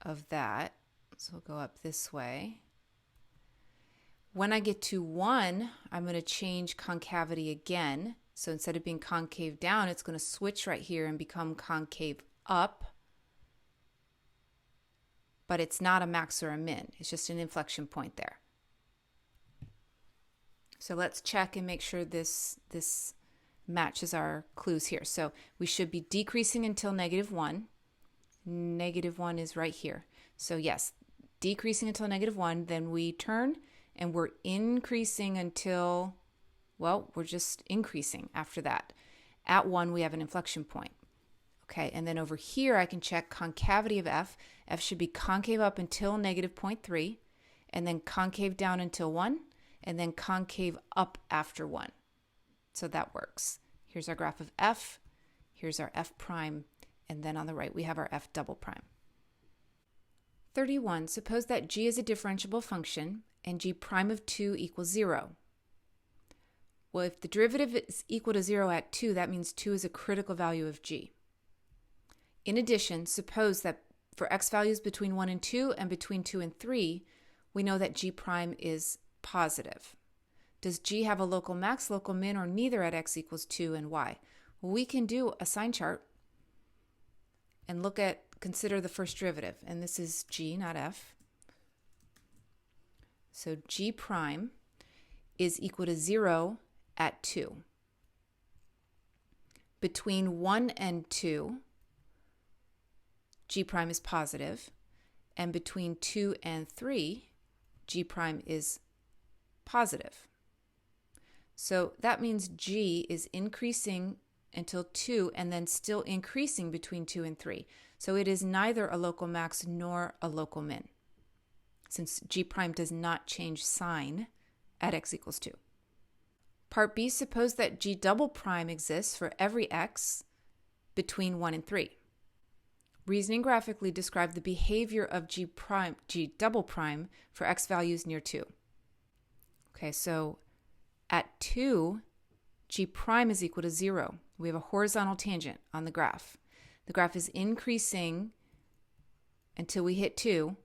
of that. So we'll go up this way. When I get to 1, I'm going to change concavity again. So instead of being concave down, it's going to switch right here and become concave up. But it's not a max or a min. It's just an inflection point there. So let's check and make sure this matches our clues here. So we should be decreasing until negative 1. Negative 1 is right here. So yes, decreasing until negative 1. Then we turn and we're increasing until, well, we're just increasing after that. At 1, we have an inflection point. Okay, and then over here, I can check concavity of f. F should be concave up until negative 0.3, and then concave down until 1, and then concave up after 1. So that works. Here's our graph of f. Here's our f prime, and then on the right, we have our f double prime. 31, suppose that g is a differentiable function, and g prime of 2 equals 0. Well, if the derivative is equal to 0 at 2, that means 2 is a critical value of g. In addition, suppose that for x values between 1 and 2 and between 2 and 3, we know that g prime is positive. Does g have a local max, local min, or neither at x equals 2 and y? Well, we can do a sign chart and consider the first derivative, and this is g, not f. So g prime is equal to 0 at 2. Between 1 and 2, g prime is positive, and between 2 and 3, g prime is positive. So that means g is increasing until 2 and then still increasing between 2 and 3. So it is neither a local max nor a local min, since g prime does not change sign at x equals 2. Part B, suppose that g double prime exists for every x between 1 and 3. Reasoning graphically, describe the behavior of g double prime for x values near 2. Okay, so at 2, g prime is equal to 0. We have a horizontal tangent on the graph. The graph is increasing until we hit 2.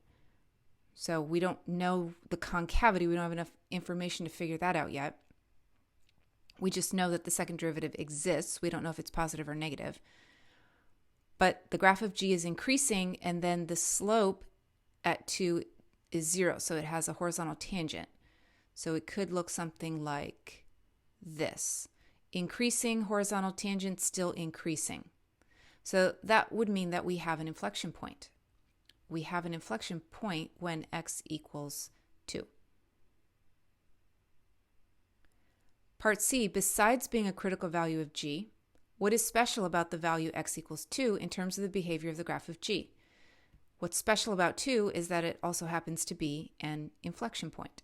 So we don't know the concavity. We don't have enough information to figure that out yet. We just know that the second derivative exists. We don't know if it's positive or negative. But the graph of g is increasing, and then the slope at 2 is 0. So it has a horizontal tangent. So it could look something like this. Increasing horizontal tangent, still increasing. So that would mean that we have an inflection point. We have an inflection point when x equals 2. Part C, besides being a critical value of g, what is special about the value x equals 2 in terms of the behavior of the graph of g? What's special about 2 is that it also happens to be an inflection point.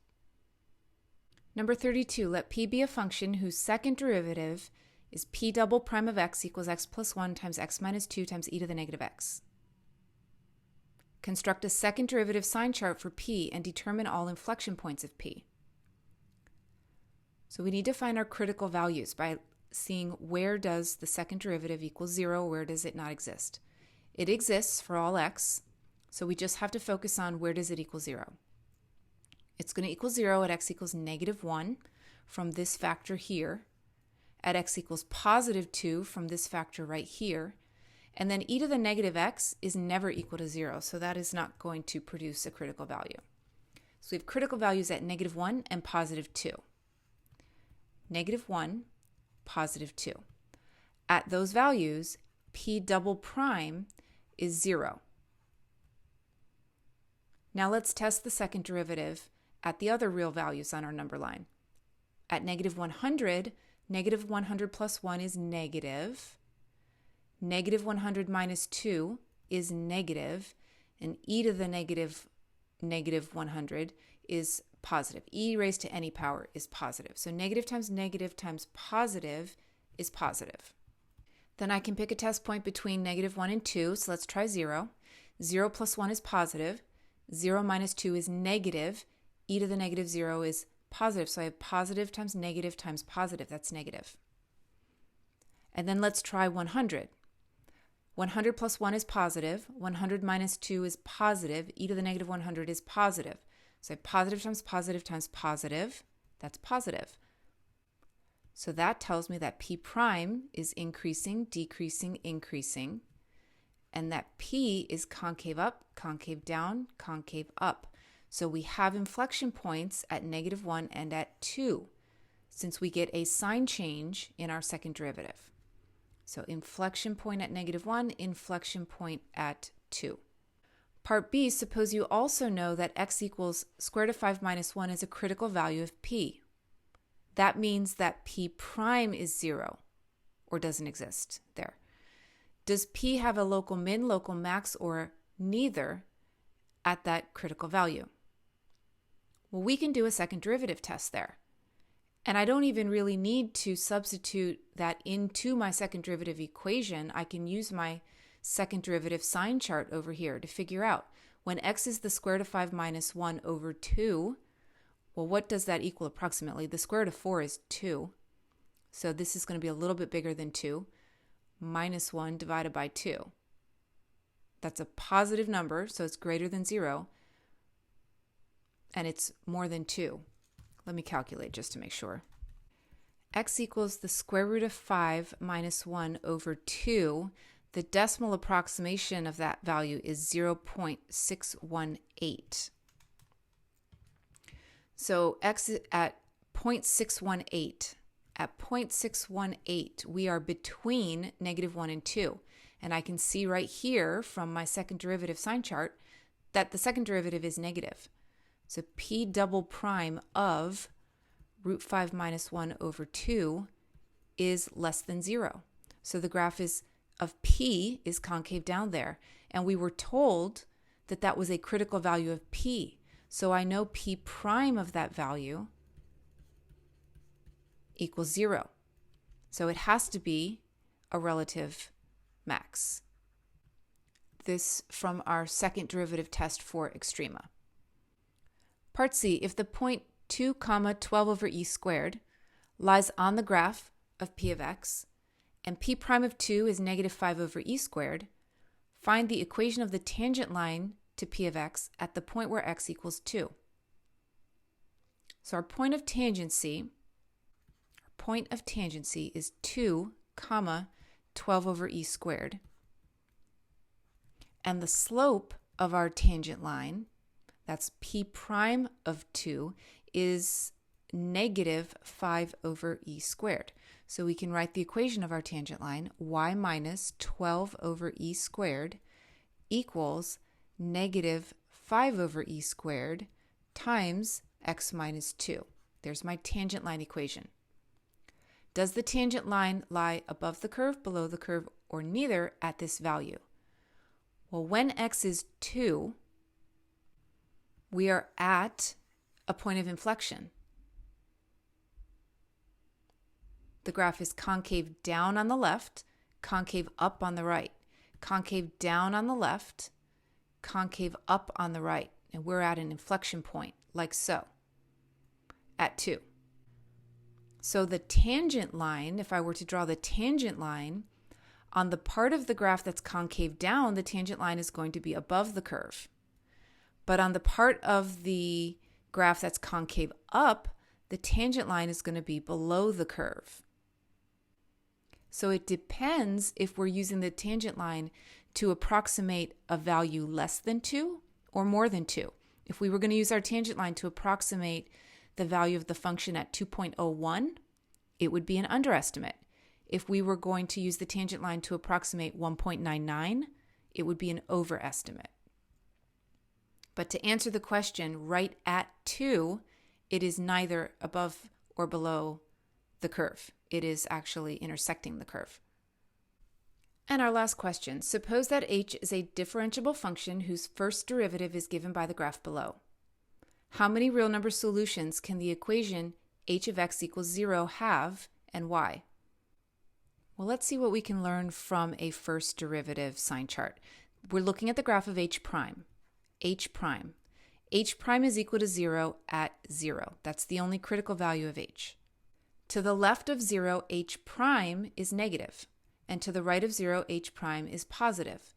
Number 32, let p be a function whose second derivative is p double prime of x equals x plus 1 times x minus 2 times e to the negative x. Construct a second derivative sign chart for p and determine all inflection points of p. So we need to find our critical values by seeing where does the second derivative equal 0, where does it not exist. It exists for all x, so we just have to focus on where does it equal 0. It's going to equal 0 at x equals negative 1 from this factor here, at x equals positive 2 from this factor right here, and then e to the negative x is never equal to 0, so that is not going to produce a critical value. So we have critical values at negative 1 and positive 2. Negative 1, positive 2. At those values, p double prime is 0. Now let's test the second derivative at the other real values on our number line. At negative 100, negative 100 plus 1 is negative. Negative 100 minus 2 is negative, and e to the negative 100 is positive. E raised to any power is positive. So negative times positive is positive. Then I can pick a test point between negative 1 and 2, so let's try 0. 0 plus 1 is positive. 0 minus 2 is negative. E to the negative 0 is positive, so I have positive times positive, that's negative. And then let's try 100. 100 plus 1 is positive. 100 minus 2 is positive. E to the negative 100 is positive. So I have positive times positive, that's positive. So that tells me that p prime is increasing, decreasing, increasing, and that p is concave up, concave down, concave up. So we have inflection points at negative 1 and at 2, since we get a sign change in our second derivative. So inflection point at negative 1, inflection point at 2. Part B, suppose you also know that x equals square root of 5 minus 1 is a critical value of p. That means that p prime is 0, or doesn't exist there. Does p have a local min, local max, or neither at that critical value? Well, we can do a second derivative test there. And I don't even really need to substitute that into my second derivative equation. I can use my second derivative sign chart over here to figure out when x is the square root of 5 minus 1 over 2, well, what does that equal approximately? The square root of 4 is 2. So this is going to be a little bit bigger than 2. Minus 1 divided by 2. That's a positive number, so it's greater than 0. And it's more than 2. Let me calculate just to make sure. X equals the square root of 5 minus 1 over 2. The decimal approximation of that value is 0.618. So x is at 0.618. At 0.618, we are between negative 1 and 2. And I can see right here from my second derivative sign chart that the second derivative is negative. So p double prime of root 5 minus 1 over 2 is less than 0. So the graph of p is concave down there. And we were told that that was a critical value of p. So I know p prime of that value equals 0. So it has to be a relative max. This from our second derivative test for extrema. Part C, if the point 2, 12 over e squared lies on the graph of p of x, and p prime of 2 is negative 5 over e squared, find the equation of the tangent line to p of x at the point where x equals 2. So our point of tangency is 2, 12 over e squared. And the slope of our tangent line, that's p prime of 2, is negative 5 over e squared. So we can write the equation of our tangent line, y minus 12 over e squared equals negative 5 over e squared times x minus 2. There's my tangent line equation. Does the tangent line lie above the curve, below the curve, or neither at this value? Well, when x is 2, we are at a point of inflection. the graph is concave down on the left, concave up on the right, concave down on the left, concave up on the right. And we're at an inflection point, like so, at 2. So the tangent line, if I were to draw the tangent line, on the part of the graph that's concave down, the tangent line is going to be above the curve. But on the part of the graph that's concave up, the tangent line is going to be below the curve. So it depends if we're using the tangent line to approximate a value less than 2 or more than 2. If we were going to use our tangent line to approximate the value of the function at 2.01, it would be an underestimate. If we were going to use the tangent line to approximate 1.99, it would be an overestimate. But to answer the question, right at 2, it is neither above or below the curve. It is actually intersecting the curve. And our last question, suppose that h is a differentiable function whose first derivative is given by the graph below. How many real number solutions can the equation h of x equals 0 have, and why? Well, let's see what we can learn from a first derivative sign chart. We're looking at the graph of h prime. H prime. H prime is equal to 0 at 0. That's the only critical value of h. To the left of 0, h prime is negative, and to the right of 0, h prime is positive.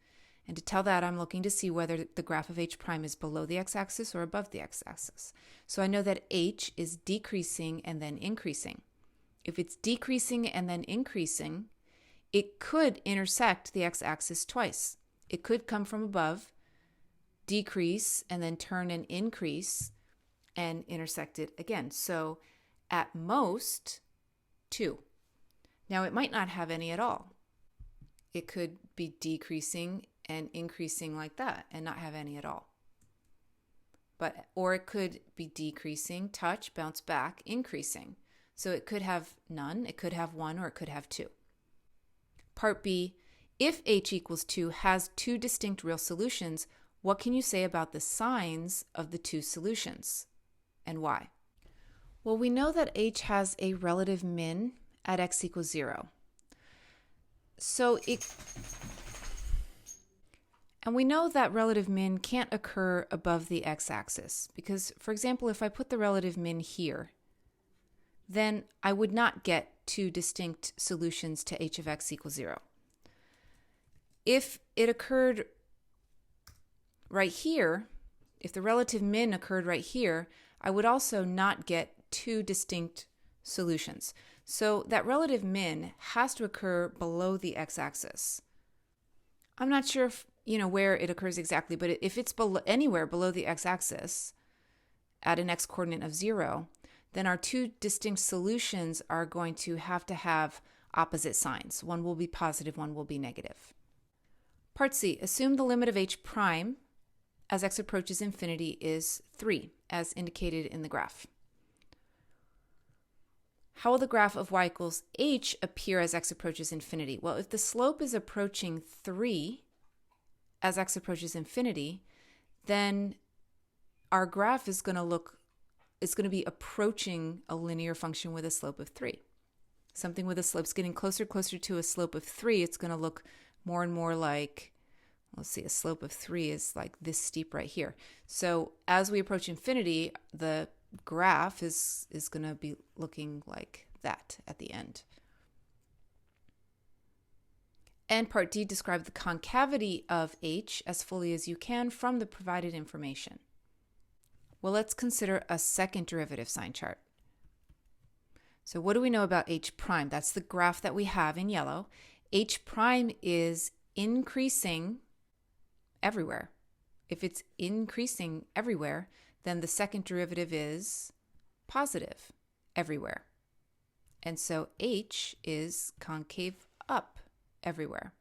And to tell that, I'm looking to see whether the graph of h prime is below the x-axis or above the x-axis. So I know that h is decreasing and then increasing. If it's decreasing and then increasing, it could intersect the x-axis twice. It could come from above, decrease, and then turn and increase, and intersect it again. So at most, 2. Now it might not have any at all. It could be decreasing and increasing like that and not have any at all. Or it could be decreasing, touch, bounce back, increasing. So it could have none, it could have 1, or it could have 2. Part B, if h equals 2 has 2 distinct real solutions, what can you say about the signs of the 2 solutions and why? Well, we know that h has a relative min at x equals 0. And we know that relative min can't occur above the x-axis because, for example, if I put the relative min here, then I would not get 2 distinct solutions to h of x equals 0. If it occurred right here, if the relative min occurred right here, I would also not get 2 distinct solutions. So that relative min has to occur below the x-axis. I'm not sure if, where it occurs exactly, but if it's anywhere below the x-axis at an x-coordinate of 0, then our 2 distinct solutions are going to have opposite signs. One will be positive, one will be negative. Part C, assume the limit of h prime as x approaches infinity is 3, as indicated in the graph. How will the graph of y equals h appear as x approaches infinity? Well, if the slope is approaching 3 as x approaches infinity, then our graph is going to be approaching a linear function with a slope of 3. Something with a slope is getting closer to a slope of 3. It's going to look more and more like, let's see, a slope of 3 is like this steep right here. So as we approach infinity, the graph is going to be looking like that at the end. And part D, describe the concavity of h as fully as you can from the provided information. Well, let's consider a second derivative sign chart. So what do we know about h prime? That's the graph that we have in yellow. H prime is increasing everywhere. If it's increasing everywhere, then the second derivative is positive everywhere. And so h is concave up everywhere.